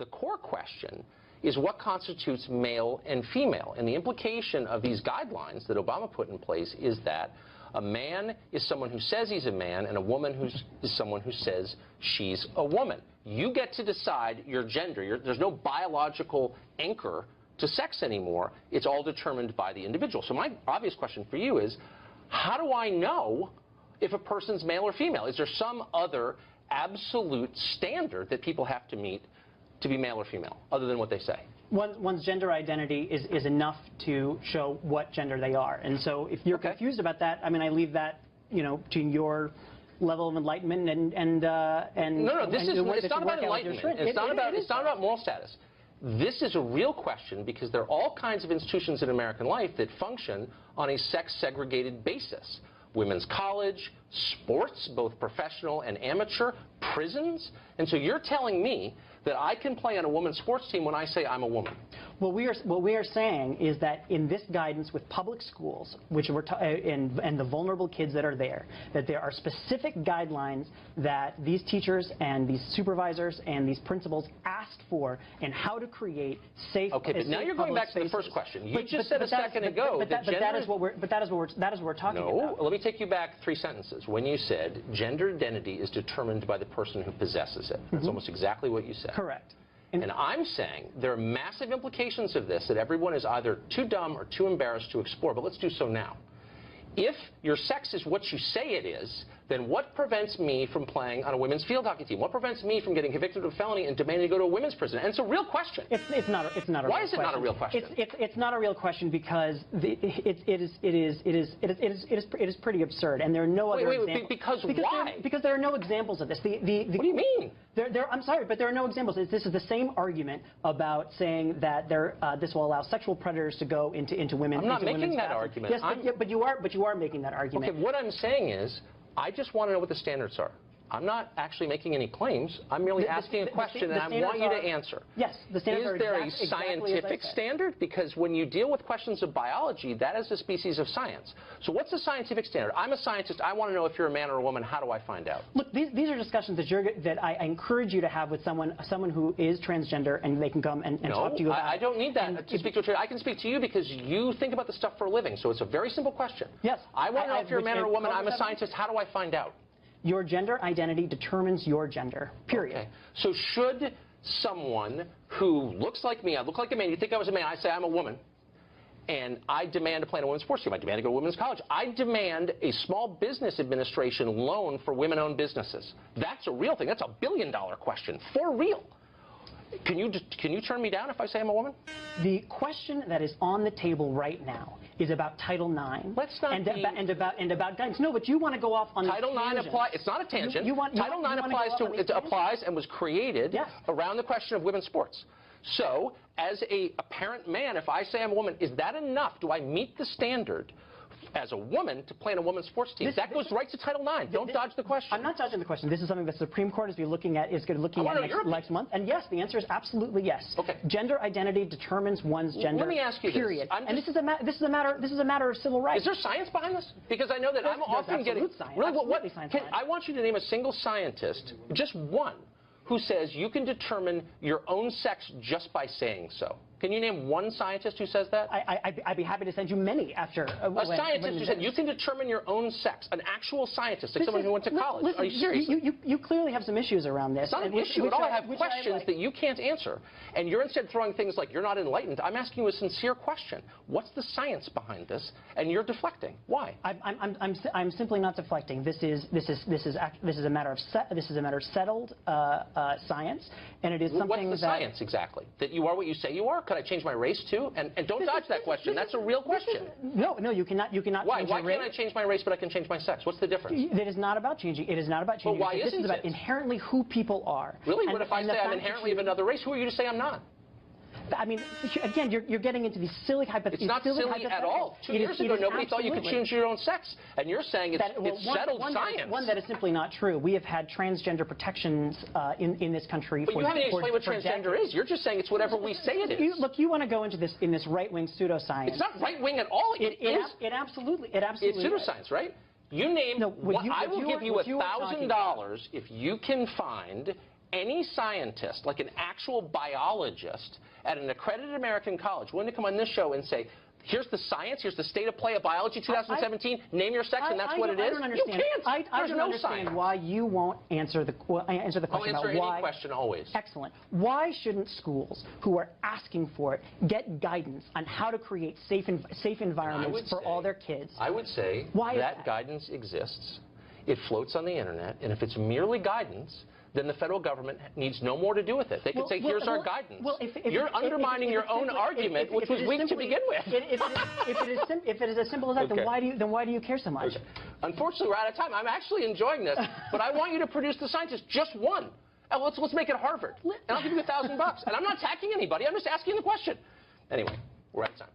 the core question is what constitutes male and female. And the implication of these guidelines that Obama put in place is that a man is someone who says he's a man, and a woman is someone who says she's a woman. You get to decide your gender. There's no biological anchor to sex anymore. It's all determined by the individual. So my obvious question for you is, how do I know if a person's male or female? Is there some other absolute standard that people have to meet to be male or female, other than what they say? One's gender identity is enough to show what gender they are. And so if you're confused about that, I mean, I leave that, to your level of enlightenment and no, it's not about enlightenment. It's not about moral status. This is a real question because there are all kinds of institutions in American life that function on a sex-segregated basis. Women's college, sports, both professional and amateur, prisons. And so you're telling me that I can play on a women's sports team when I say I'm a woman. What we are saying is that in this guidance with public schools, which and the vulnerable kids that are there, that there are specific guidelines that these teachers and these supervisors and these principals asked for and how to create safe. Okay, but now you're going back to the first question. You just said a second ago that that is what we're talking about. No, let me take you back 3 sentences. When you said gender identity is determined by the person who possesses it. That's almost exactly what you said. Correct. And I'm saying there are massive implications of this that everyone is either too dumb or too embarrassed to explore, but let's do so now. If your sex is what you say it is, then what prevents me from playing on a women's field hockey team? What prevents me from getting convicted of a felony and demanding to go to a women's prison? And it's a real question. It's not a Why is it not a real question? It's not a real question because it is pretty absurd, and there are no other examples. Why? Because there are no examples of this. What do you mean? I'm sorry, but there are no examples. This is the same argument about saying that this will allow sexual predators to go into women. I'm not making that argument. Yes, but you are making that argument. Okay, what I'm saying is, I just want to know what the standards are. I'm not actually making any claims. I'm merely asking a question, and I want you to answer. Yes, the standards are Is there a scientific standard? Because when you deal with questions of biology, that is a species of science. So what's the scientific standard? I'm a scientist. I want to know if you're a man or a woman. How do I find out? Look, these are discussions that I encourage you to have with someone who is transgender, and they can come and talk to you about. I don't need that to speak to a. I can speak to you because you think about this stuff for a living. So it's a very simple question. Yes. I want to know if you're a man or a woman. I'm a scientist. How do I find out? Your gender identity determines your gender, period. Okay. So should someone who looks like me, I look like a man, you think I was a man, I say I'm a woman, and I demand to play in a women's sports team, I demand to go to women's college, I demand a small business administration loan for women-owned businesses. That's a real thing. That's a billion-dollar question, for real. Can you turn me down if I say I'm a woman? The question that is on the table right now is about Title IX. Let's not and about guidance. No, but you want to go off on Title IX applies. It's not a tangent. Title IX applies and was created around the question of women's sports. So, as a apparent man, if I say I'm a woman, is that enough? Do I meet the standard as a woman to play in a women's sports team? That goes right to Title IX. Don't dodge the question. I'm not dodging the question. This is something the Supreme Court is looking at next month. And yes, the answer is absolutely yes. Okay. Gender identity determines one's gender. Let me ask you period. this. And this is a matter of civil rights. Is there science behind this? Because I know that I'm often getting science. Really, I want you to name a single scientist, just one, who says you can determine your own sex just by saying so. Can you name one scientist who says that? I'd be happy to send you many after. A scientist who said you can determine your own sex. An actual scientist, like someone who went to college. Listen, are you serious? You clearly have some issues around this. It's not an issue at all. I have questions that you can't answer. And you're instead throwing things like you're not enlightened. I'm asking you a sincere question. What's the science behind this? And you're deflecting. Why? I'm simply not deflecting. This is a matter of settled science, and it is something What's the science exactly? That you are what you say you are? Could I change my race too? And don't dodge that question. That's a real question. No, you cannot. Why? Why can't I change my race, but I can change my sex? What's the difference? It is not about changing. It is not about changing. Well, why this isn't is about it? Inherently who people are. Really? What if I say I'm inherently of another race? Who are you to say I'm not? I mean, again, you're getting into these silly hypotheticals. It's not silly at all. 2 years ago, nobody thought you could change your own sex. And you're saying it's settled science. One that is simply not true. We have had transgender protections in this country but you haven't explained what transgender is. You're just saying it's whatever we say it is. Look, you want to go into this in this right-wing pseudoscience. It's not right-wing at all. It absolutely It's pseudoscience, right? You name. I will give you $1,000 if you can find any scientist, like an actual biologist at an accredited American college, willing to come on this show and say, here's the science, here's the state of play of biology 2017, name your sex, and that's what it is? I don't understand. You can't. I don't understand why you won't answer the question I'll answer about why. any question always. Excellent. Why shouldn't schools who are asking for it get guidance on how to create safe environments for all their kids? I would say that guidance exists. It floats on the internet, and if it's merely guidance, then the federal government needs no more to do with it. They could say, here's our guidance. You're undermining your own argument, which was weak to begin with. If it is as simple as that, then why do you care so much? Okay. Unfortunately, we're out of time. I'm actually enjoying this, but I want you to produce the scientist, just one. And let's make it Harvard, and I'll give you $1,000. And I'm not attacking anybody. I'm just asking the question. Anyway, we're out of time.